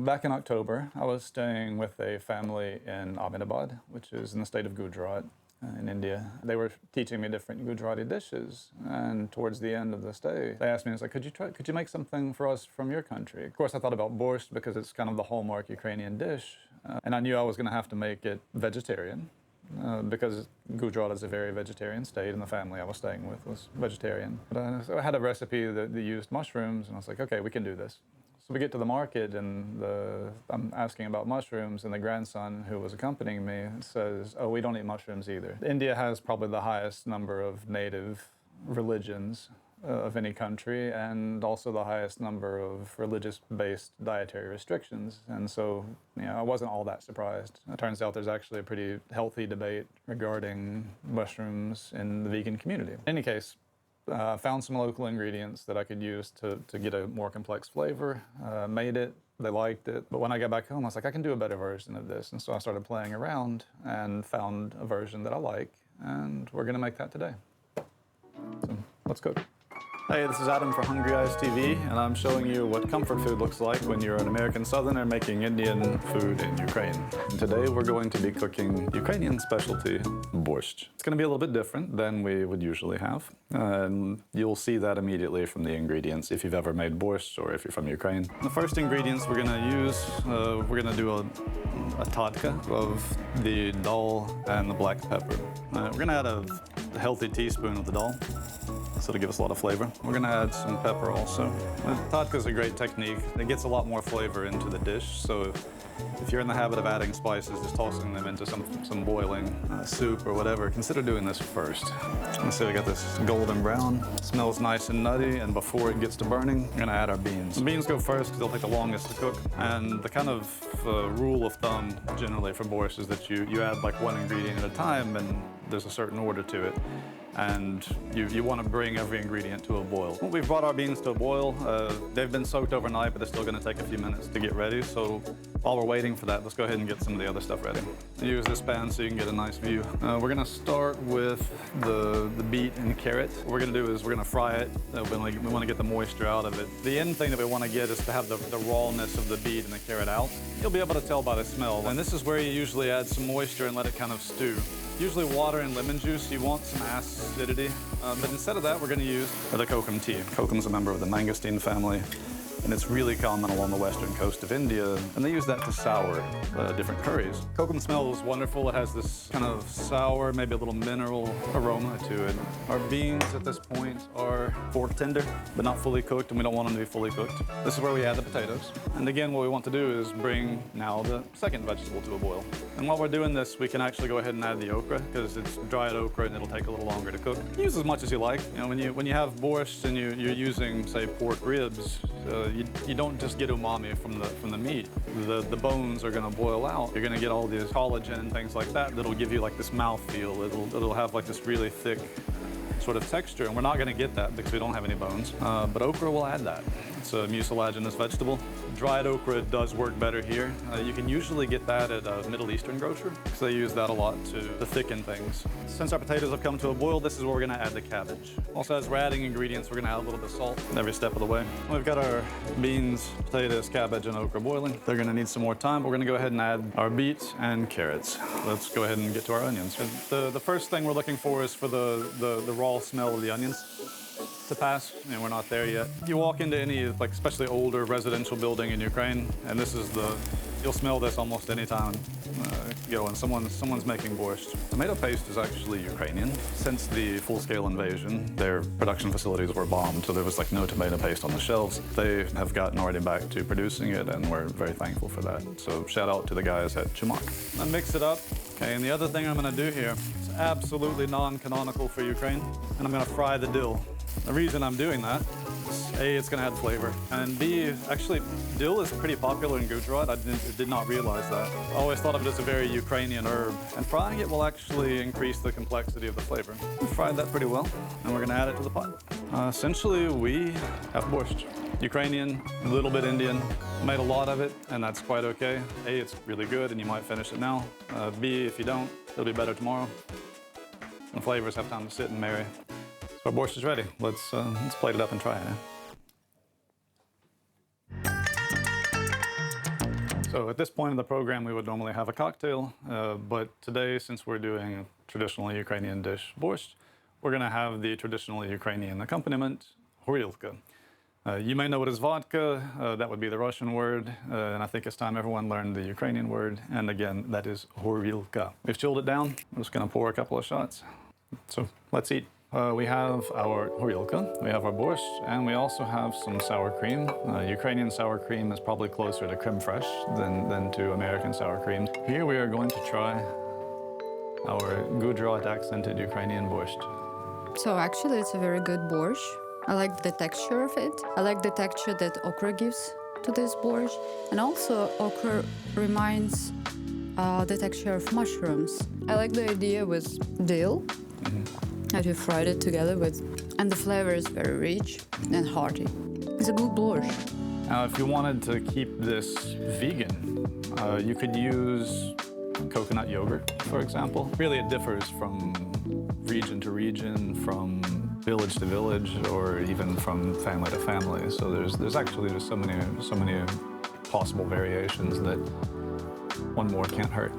Back in October, I was staying with a family in Ahmedabad, which is in the state of Gujarat in India. They were teaching me different Gujarati dishes, and towards the end of the stay, they asked me, it's like, could you make something for us from your country? Of course, I thought about borscht because it's kind of the hallmark Ukrainian dish, and I knew I was going to have to make it vegetarian. Because Gujarat is a very vegetarian state, and the family I was staying with was vegetarian. But so I had a recipe that used mushrooms, and I was like, okay, we can do this. So we get to the market, and I'm asking about mushrooms, and the grandson who was accompanying me says, oh, we don't eat mushrooms either. India has probably the highest number of native religions of any country, and also the highest number of religious-based dietary restrictions. And so, I wasn't all that surprised. It turns out there's actually a pretty healthy debate regarding mushrooms in the vegan community. In any case, found some local ingredients that I could use to get a more complex flavor, made it, they liked it. But when I got back home, I was like, I can do a better version of this. And so I started playing around and found a version that I like, and we're gonna make that today. So let's cook. Hey, this is Adam for Hungry Eyes TV, and I'm showing you what comfort food looks like when you're an American Southerner making Indian food in Ukraine. And today we're going to be cooking Ukrainian specialty, borscht. It's going to be a little bit different than we would usually have, and you'll see that immediately from the ingredients if you've ever made borscht or if you're from Ukraine. The first ingredients we're going to use, we're going to do a tadka of the dal and the black pepper. We're going to add a healthy teaspoon of the dal, so to give us a lot of flavor. We're gonna add some pepper also. Tadka is a great technique. It gets a lot more flavor into the dish, so if you're in the habit of adding spices, just tossing them into some boiling soup or whatever, consider doing this first. Let's see, we got this golden brown. It smells nice and nutty, and before it gets to burning, we're gonna add our beans. The beans go first because they'll take the longest to cook, and the kind of rule of thumb generally for borscht is that you add like one ingredient at a time, and there's a certain order to it. And you want to bring every ingredient to a boil. Well, we've brought our beans to a boil. They've been soaked overnight, but they're still going to take a few minutes to get ready. So while we're waiting for that, let's go ahead and get some of the other stuff ready. Use this pan so you can get a nice view. We're going to start with the beet and carrot. What we're going to do is we're going to fry it. We want to get the moisture out of it. The end thing that we want to get is to have the rawness of the beet and the carrot out. You'll be able to tell by the smell. And this is where you usually add some moisture and let it kind of stew. Usually water and lemon juice, you want some acidity, but instead of that, we're going to use the kokum tea. Kokum is a member of the mangosteen family, and it's really common along the western coast of India, and they use that to sour different curries. Kokum smells wonderful. It has this kind of sour, maybe a little mineral aroma to it. Our beans at this point are fork tender, but not fully cooked, and we don't want them to be fully cooked. This is where we add the potatoes. And again, what we want to do is bring now the second vegetable to a boil. And while we're doing this, we can actually go ahead and add the okra, because it's dried okra and it'll take a little longer to cook. Use as much as you like. When you have borscht and you're using, say, pork ribs, you don't just get umami from the meat. The bones are going to boil out. You're going to get all this collagen and things like that that'll give you like this mouthfeel. It'll have like this really thick sort of texture, and we're not going to get that because we don't have any bones. But okra will add that. It's a mucilaginous vegetable. Dried okra does work better here. You can usually get that at a Middle Eastern grocer because they use that a lot to thicken things. Since our potatoes have come to a boil, this is where we're going to add the cabbage. Also, as we're adding ingredients, we're going to add a little bit of salt every step of the way. We've got our beans, potatoes, cabbage, and okra boiling. They're going to need some more time. We're going to go ahead and add our beets and carrots. Let's go ahead and get to our onions. The first thing we're looking for is for the raw smell of the onions to pass, and we're not there yet. You walk into any, like, especially older residential building in Ukraine, and this is you'll smell this almost any time you go and someone's making borscht. Tomato paste is actually Ukrainian. Since the full-scale invasion, their production facilities were bombed, so there was like no tomato paste on the shelves. They have gotten already back to producing it, and we're very thankful for that. So shout out to the guys at Chumak. I mix it up. Okay, and the other thing I'm gonna do here is absolutely non-canonical for Ukraine, and I'm gonna fry the dill. The reason I'm doing that is A, it's going to add flavor, and B, actually, dill is pretty popular in Gujarat. I did not realize that. I always thought of it as a very Ukrainian herb, and frying it will actually increase the complexity of the flavor. We fried that pretty well, and we're going to add it to the pot. Essentially, we have borscht. Ukrainian, a little bit Indian. Made a lot of it, and that's quite okay. A, it's really good, and you might finish it now. B, if you don't, it'll be better tomorrow. The flavors have time to sit and marry. So our borscht is ready. Let's plate it up and try it. So at this point in the program, we would normally have a cocktail, but today, since we're doing a traditional Ukrainian dish, borscht, we're going to have the traditional Ukrainian accompaniment, horilka. You may know it as vodka, that would be the Russian word, and I think it's time everyone learned the Ukrainian word, and again, that is horilka. We've chilled it down. I'm just going to pour a couple of shots. So let's eat. We have our horilka, we have our borscht, and we also have some sour cream. Ukrainian sour cream is probably closer to creme fraiche than to American sour cream. Here we are going to try our Gujarat accented Ukrainian borscht. So actually it's a very good borscht. I like the texture of it. I like the texture that okra gives to this borscht. And also okra reminds the texture of mushrooms. I like the idea with dill. That you fried it together with, and the flavor is very rich and hearty. It's a good borscht. Now, if you wanted to keep this vegan, you could use coconut yogurt, for example. Really, it differs from region to region, from village to village, or even from family to family. So there's actually just so many possible variations that one more can't hurt.